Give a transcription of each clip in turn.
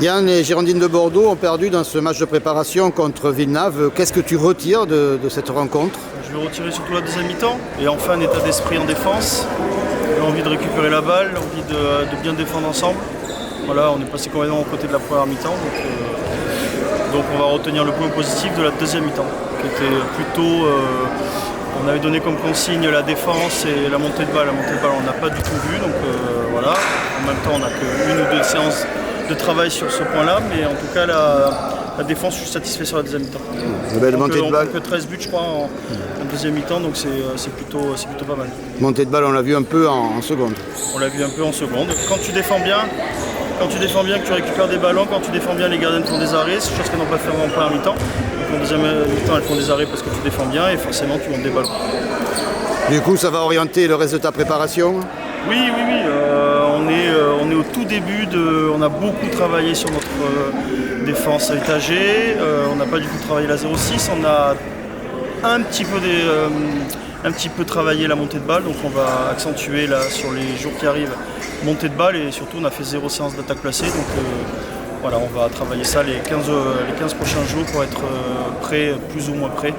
Yann, les Girondines de Bordeaux ont perdu dans ce match de préparation contre Villeneuve. Qu'est-ce que tu retires de cette rencontre? Je vais retirer surtout la deuxième mi-temps et enfin un état d'esprit en défense, l'envie de récupérer la balle, l'envie de bien défendre ensemble. Voilà, on est passé complètement aux côtés de la première mi-temps, donc on va retenir le point positif de la deuxième mi-temps, qui était plutôt... on avait donné comme consigne la défense et la montée de balle. La montée de balle, on n'a pas du tout vu, donc voilà. En même temps, on n'a qu'une ou deux séances de travail sur ce point-là, mais en tout cas, la défense, je suis satisfait sur la deuxième mi-temps. Une belle montée de balle. On a que 13 buts, je crois, en deuxième mi-temps, donc c'est plutôt pas mal. Montée de balle, on l'a vu un peu en seconde. On l'a vu un peu en seconde. Quand tu défends bien, que tu récupères des ballons, quand tu défends bien, les gardiens font des arrêts, c'est chose qu'elles n'ont pas fait en première mi-temps. Donc en deuxième mi-temps, elles font des arrêts parce que tu défends bien et forcément, tu montes des ballons. Du coup, ça va orienter le reste de ta préparation? Oui. On est au tout début on a beaucoup travaillé sur notre défense étagée. On n'a pas du tout travaillé la 0,6. On a un petit peu travaillé la montée de balle. Donc on va accentuer là, sur les jours qui arrivent, montée de balle, et surtout on a fait 0 séance d'attaque placée. Donc voilà, on va travailler ça les 15 prochains jours pour être prêt, plus ou moins prêt,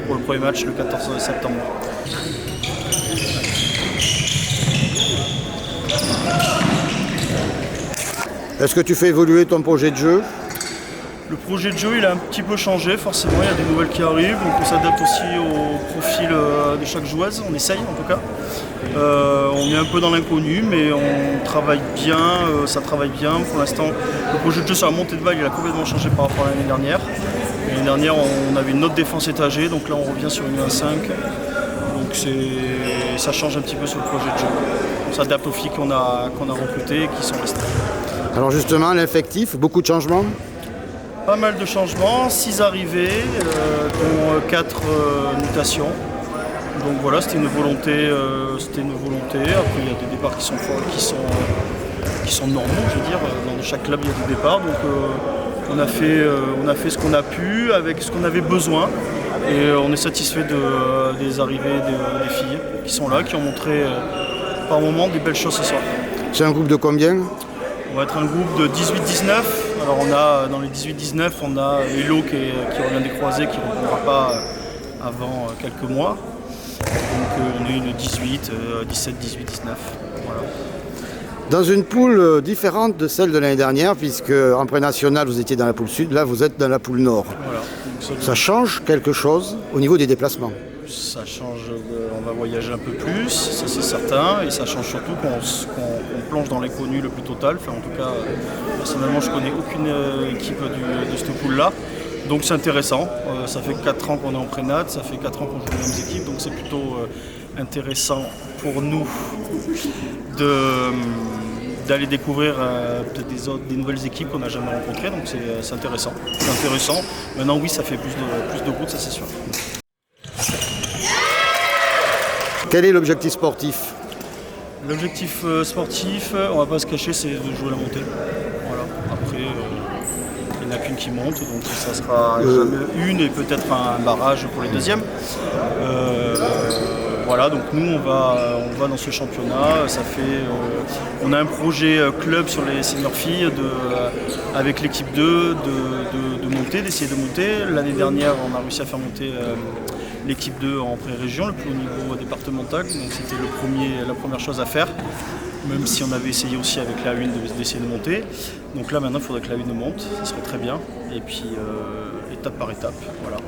pour le premier match le 14 septembre. Est-ce que tu fais évoluer ton projet de jeu? Le projet de jeu, il a un petit peu changé, forcément, il y a des nouvelles qui arrivent, donc on s'adapte aussi au profil de chaque joueuse, on essaye en tout cas. On est un peu dans l'inconnu, mais on travaille bien, ça travaille bien. Pour l'instant, le projet de jeu sur la montée de balle, il a complètement changé par rapport à l'année dernière. L'année dernière, on avait une autre défense étagée, donc là on revient sur une 1-5. Donc ça change un petit peu sur le projet de jeu. On s'adapte aux filles qu'on a recrutées et qui sont restées. Alors justement, l'effectif, beaucoup de changements? Pas mal de changements, 6 arrivées, dont 4 mutations. Donc voilà, c'était une volonté. Après, il y a des départs qui sont normaux, je veux dire. Dans chaque club, il y a des départs. Donc on a fait ce qu'on a pu avec ce qu'on avait besoin. Et on est satisfait des arrivées des filles qui sont là, qui ont montré par moments des belles choses ce soir. C'est un groupe de combien? On va être un groupe de 18-19. Alors dans les 18-19, on a Hello qui revient des croisés, qui ne reviendra pas avant quelques mois. Donc on est une 18, 17, 18, 19. Voilà. Dans une poule différente de celle de l'année dernière, puisque en pré-national vous étiez dans la poule sud, là vous êtes dans la poule nord. Voilà. Donc, ça change quelque chose au niveau des déplacements? Ça change, on va voyager un peu plus, ça c'est certain, et ça change surtout qu'on plonge dans l'inconnu le plus total. Enfin, en tout cas, personnellement, je connais aucune équipe de cette poule-là, donc c'est intéressant. Ça fait 4 ans qu'on est en prénat, ça fait 4 ans qu'on joue les mêmes équipes, donc c'est plutôt intéressant pour nous d'aller découvrir peut-être des nouvelles équipes qu'on n'a jamais rencontrées, donc c'est intéressant. Maintenant, oui, ça fait plus de route, ça c'est sûr. Quel est l'objectif sportif? L'objectif sportif, on va pas se cacher, c'est de jouer la montée. Voilà. Après, il n'y en a qu'une qui monte, donc ça sera jamais une et peut-être un barrage pour les deuxièmes. Voilà, donc nous on va dans ce championnat. On a un projet club sur les seniors filles avec l'équipe 2 d'essayer de monter. L'année dernière, on a réussi à faire monter l'équipe 2 en pré-région, le plus haut niveau départemental, donc c'était la première chose à faire, même si on avait essayé aussi avec la 1 d'essayer de monter. Donc là maintenant il faudrait que la 1 monte, ça serait très bien, et puis étape par étape, voilà.